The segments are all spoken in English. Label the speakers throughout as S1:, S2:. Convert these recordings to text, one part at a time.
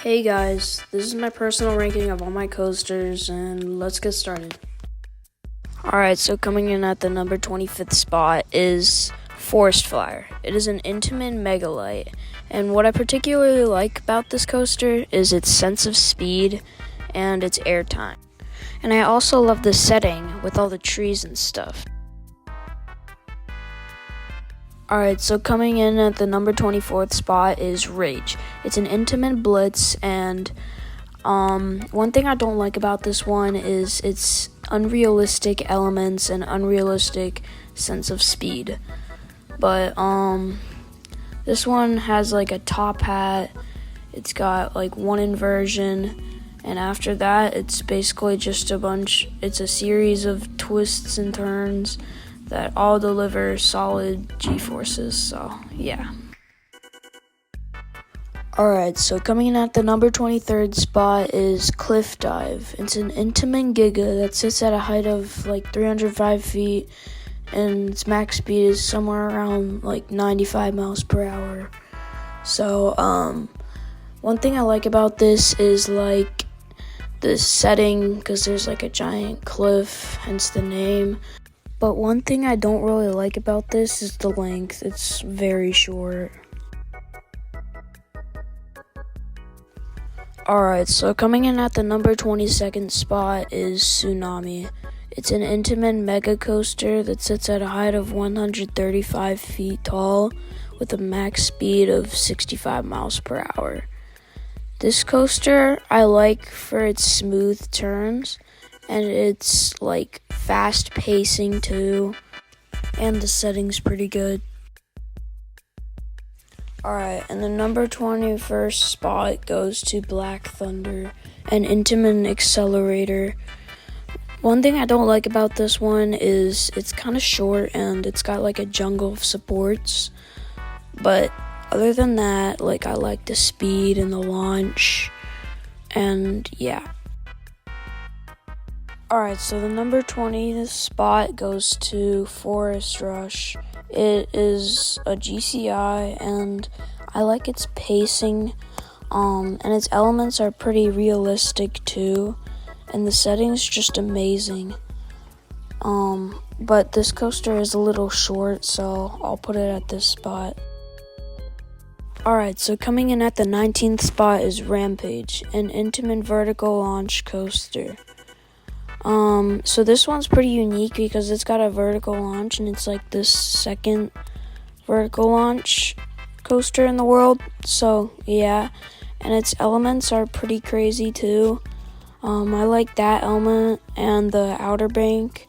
S1: Hey guys, this is my personal ranking of all my coasters, and let's get started. Alright, so coming in at the number 25th spot is Forest Flyer. It is an Intamin Megalight, and what I particularly like about this coaster is its sense of speed and its airtime. And I also love the setting with all the trees and stuff. Alright, so coming in at the number 24th spot is Rage. It's an Intamin Blitz, and one thing I don't like about this one is its unrealistic elements and unrealistic sense of speed. But this one has like a top hat, it's got like one inversion, and after that it's basically just it's a series of twists and turns that all deliver solid G-forces, so yeah. Alright, so coming in at the number 23rd spot is Cliff Dive. It's an Intamin Giga that sits at a height of like 305 feet, and its max speed is somewhere around like 95 miles per hour. So, one thing I like about this is like the setting, because there's like a giant cliff, hence the name. But one thing I don't really like about this is the length. It's very short. Alright, so coming in at the number 22nd spot is Tsunami. It's an Intamin Mega Coaster that sits at a height of 135 feet tall with a max speed of 65 miles per hour. This coaster I like for its smooth turns, and it's like fast pacing too, and the setting's pretty good. Alright, and the number 21st spot goes to Black Thunder, an Intamin Accelerator. One thing I don't like about this one is it's kind of short and it's got like a jungle of supports, but other than that, like, I like the speed and the launch, and yeah. Alright, so the number 20th spot goes to Forest Rush. It is a GCI, and I like its pacing, and its elements are pretty realistic too, and the setting's just amazing. But this coaster is a little short, so I'll put it at this spot. Alright, so coming in at the 19th spot is Rampage, an Intamin vertical launch coaster. So this one's pretty unique because it's got a vertical launch, and it's like the second vertical launch coaster in the world, so yeah, and its elements are pretty crazy too. I like that element and the Outer Bank,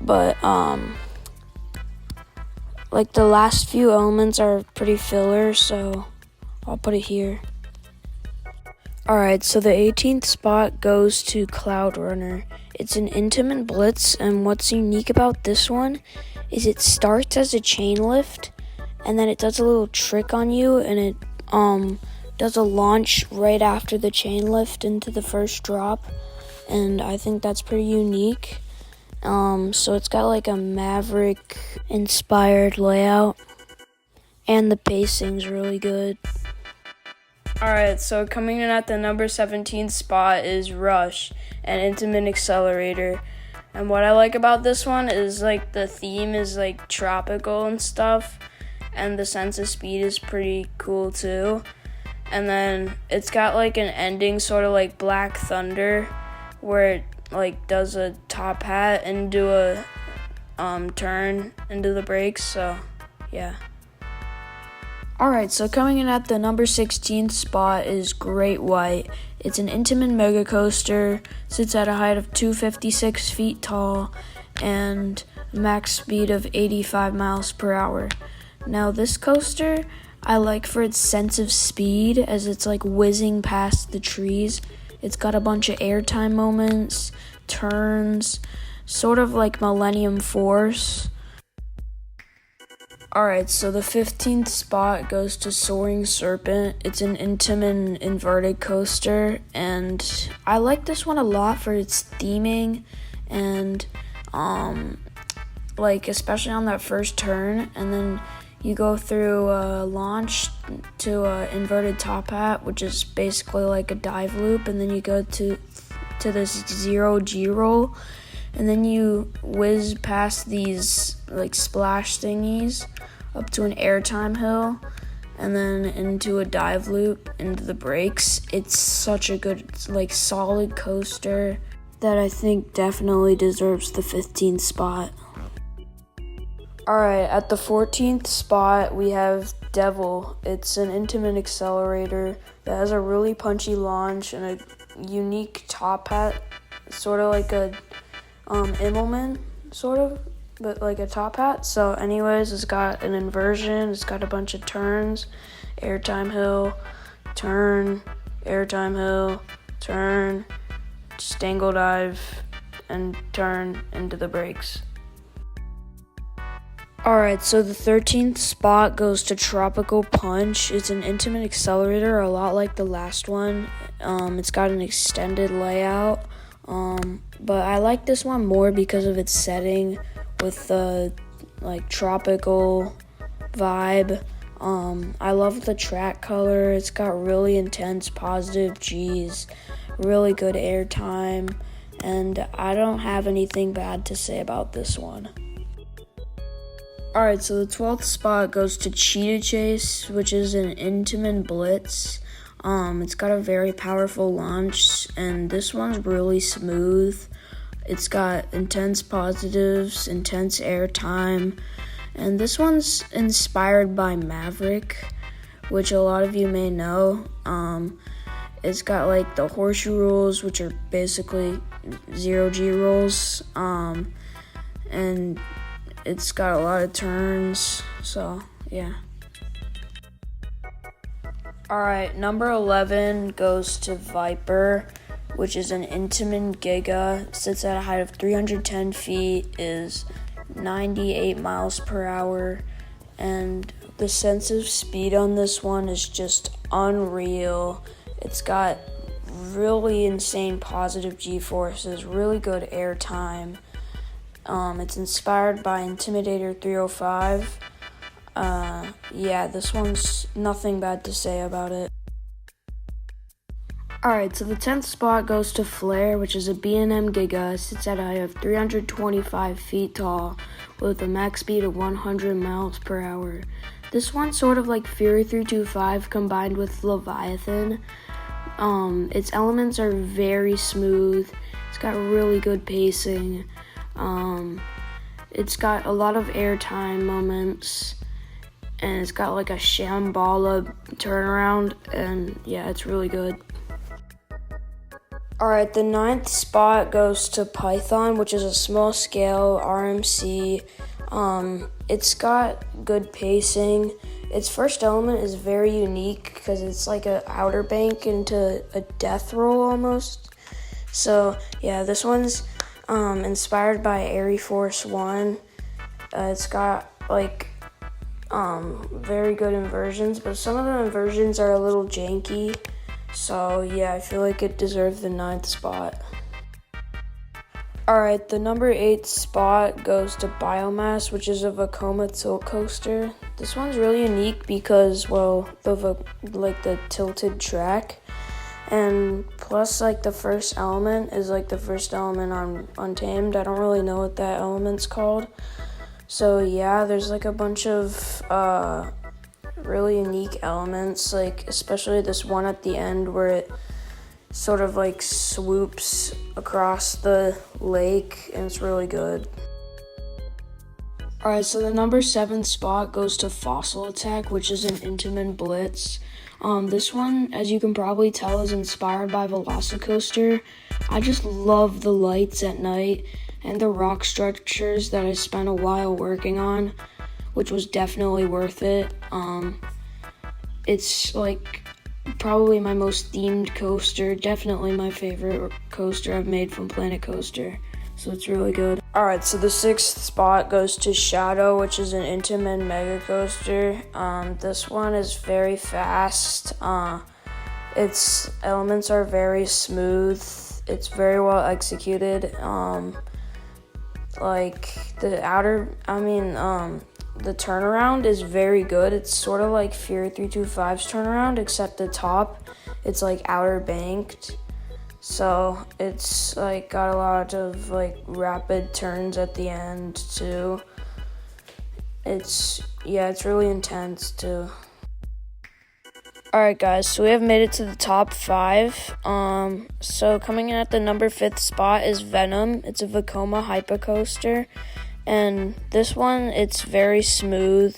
S1: but like the last few elements are pretty filler, so I'll put it here. Alright, so the 18th spot goes to Cloud Runner. It's an Intamin Blitz, and what's unique about this one is it starts as a chain lift, and then it does a little trick on you, and it does a launch right after the chain lift into the first drop, and I think that's pretty unique. So it's got like a Maverick-inspired layout, and the pacing's really good. Alright, so coming in at the number 17th spot is Rush, an Intamin Accelerator. And what I like about this one is like the theme is like tropical and stuff, and the sense of speed is pretty cool too. And then it's got like an ending sort of like Black Thunder, where it like does a top hat and do a turn into the brakes, so yeah. Alright, so coming in at the number 16th spot is Great White. It's an Intamin Mega Coaster, sits at a height of 256 feet tall, and max speed of 85 miles per hour. Now this coaster I like for its sense of speed, as it's like whizzing past the trees. It's got a bunch of airtime moments, turns, sort of like Millennium Force. Alright, so the 15th spot goes to Soaring Serpent. It's an Intamin inverted coaster, and I like this one a lot for its theming, and like especially on that first turn, and then You go through launch to inverted top hat, which is basically like a dive loop, and then you go to this 0G roll, and then you whiz past these like splash thingies up to an airtime hill, and then into a dive loop into the brakes. It's such a good, like, solid coaster that I think definitely deserves the 15th spot. Alright, at the 14th spot, we have Devil. It's an Intamin accelerator that has a really punchy launch and a unique top hat, sort of like a Immelman, sort of, but like a top hat. So anyways, it's got an inversion, it's got a bunch of turns, airtime hill, turn, airtime hill, turn, stangle dive, and turn into the brakes. Alright, so the 13th spot goes to Tropical Punch. It's an Intamin accelerator, a lot like the last one. It's got an extended layout, but I like this one more because of its setting with the like tropical vibe. I love the track color. It's got really intense positive G's, really good airtime, and I don't have anything bad to say about this one. Alright, so the 12th spot goes to Cheetah Chase, which is an Intamin Blitz. It's got a very powerful launch, and this one's really smooth. It's got intense positives, intense airtime, and this one's inspired by Maverick, which a lot of you may know. It's got like the horseshoe rolls, which are basically 0G rolls, and it's got a lot of turns, so yeah. Alright, number 11 goes to Viper, which is an Intamin Giga. Sits at a height of 310 feet, is 98 miles per hour, and the sense of speed on this one is just unreal. It's got really insane positive G-forces, really good airtime. It's inspired by Intimidator 305. Yeah, this one's nothing bad to say about it. Alright, so the 10th spot goes to Flare, which is a B&M Giga. Sits at a height of 325 feet tall with a max speed of 100 miles per hour. This one's sort of like Fury 325 combined with Leviathan. Its elements are very smooth. It's got really good pacing. It's got a lot of airtime moments, and it's got like a Shambhala turnaround, and yeah, it's really good. Alright, the 9th spot goes to Python, which is a small scale RMC. It's got good pacing. Its first element is very unique because it's like an outer bank into a death roll almost. So yeah, this one's inspired by Air Force One. It's got like very good inversions, but some of the inversions are a little janky. So yeah, I feel like it deserved the 9th spot. Alright, the number 8 spot goes to Biomass, which is a Vekoma tilt coaster. This one's really unique because, well, the tilted track. And plus, like, the first element is like the first element on Untamed. I don't really know what that element's called. So yeah, there's like a bunch of really unique elements, like especially this one at the end where it sort of like swoops across the lake, and it's really good. Alright, so the number 7 spot goes to Fossil Attack, which is an Intamin Blitz. This one, as you can probably tell, is inspired by Velocicoaster. I just love the lights at night and the rock structures that I spent a while working on, which was definitely worth it. It's like probably my most themed coaster, definitely my favorite coaster I've made from Planet Coaster, so it's really good. Alright, so the 6th spot goes to Shadow, which is an Intamin Mega Coaster. This one is very fast. Its elements are very smooth. It's very well executed. Like the the turnaround is very good. It's sort of like Fury 325's turnaround, except the top, it's like outer banked. So it's like got a lot of like rapid turns at the end too. It's really intense too. Alright guys, so we have made it to the top 5. So coming in at the number 5th spot is Venom. It's a Vekoma Hypercoaster. And this one, it's very smooth.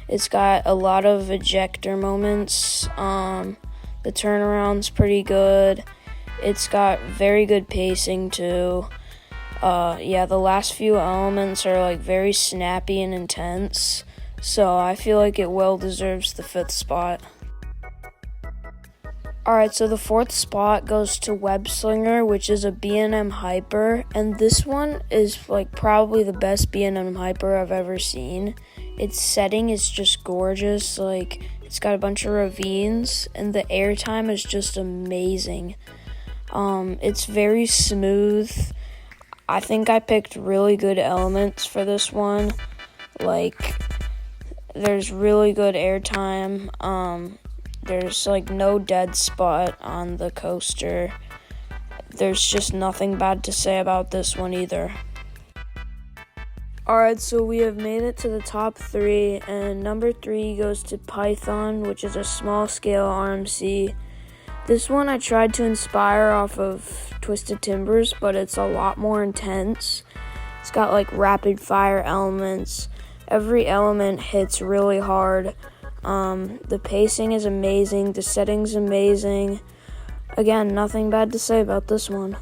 S1: It's got a lot of ejector moments. The turnaround's pretty good. It's got very good pacing too. The last few elements are like very snappy and intense. So I feel like it well deserves the 5th spot. Alright, so the 4th spot goes to Web Slinger, which is a B&M Hyper, and this one is like probably the best B&M Hyper I've ever seen. Its setting is just gorgeous, like it's got a bunch of ravines, and the airtime is just amazing. It's very smooth. I think I picked really good elements for this one. Like, there's really good airtime. There's like no dead spot on the coaster. There's just nothing bad to say about this one either. Alright, so we have made it to the top 3, and number 3 goes to Python, which is a small scale RMC. This one I tried to inspire off of Twisted Timbers, but it's a lot more intense. It's got like rapid fire elements. Every element hits really hard. The pacing is amazing. The setting's amazing. Again, nothing bad to say about this one.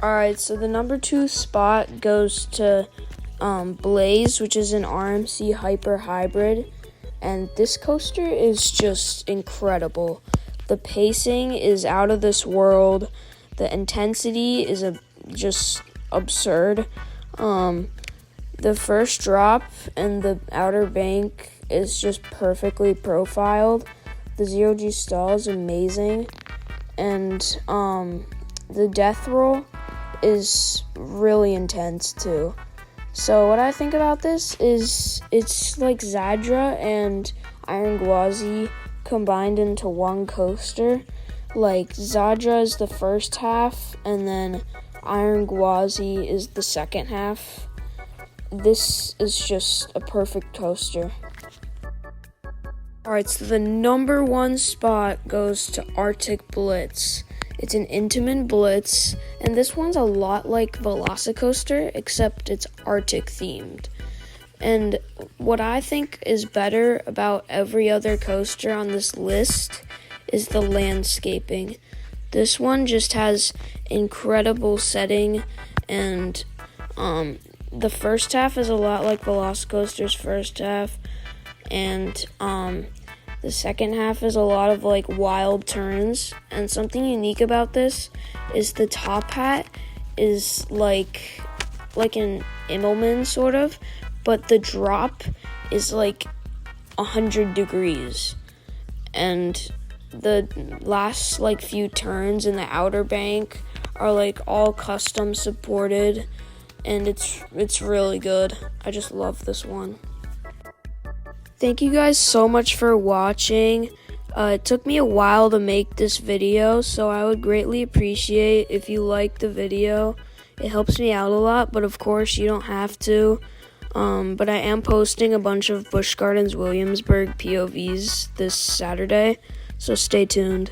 S1: Alright, so the number 2 spot goes to Blaze, which is an RMC Hyper Hybrid. And this coaster is just incredible. The pacing is out of this world. The intensity is just absurd. The first drop and the outer bank is just perfectly profiled. The zero-G stall is amazing. And the death roll is really intense too. So what I think about this is it's like Zadra and Iron Gwazi combined into one coaster. Like Zadra is the first half and then Iron Gwazi is the second half. This is just a perfect coaster. Alright, so the number 1 spot goes to Arctic Blitz. It's an Intamin Blitz, and this one's a lot like Velocicoaster, except it's Arctic themed. And what I think is better about every other coaster on this list is the landscaping. This one just has incredible setting, and the first half is a lot like Velocicoaster's first half, and the second half is a lot of like wild turns. And something unique about this is the top hat is like an Immelman sort of, but the drop is like 100 degrees. And the last like few turns in the outer bank are like all custom supported, and it's really good. I just love this one. Thank you guys so much for watching. It took me a while to make this video, so I would greatly appreciate if you like the video. It helps me out a lot, but of course you don't have to. But I am posting a bunch of Busch Gardens Williamsburg POVs this Saturday, so stay tuned.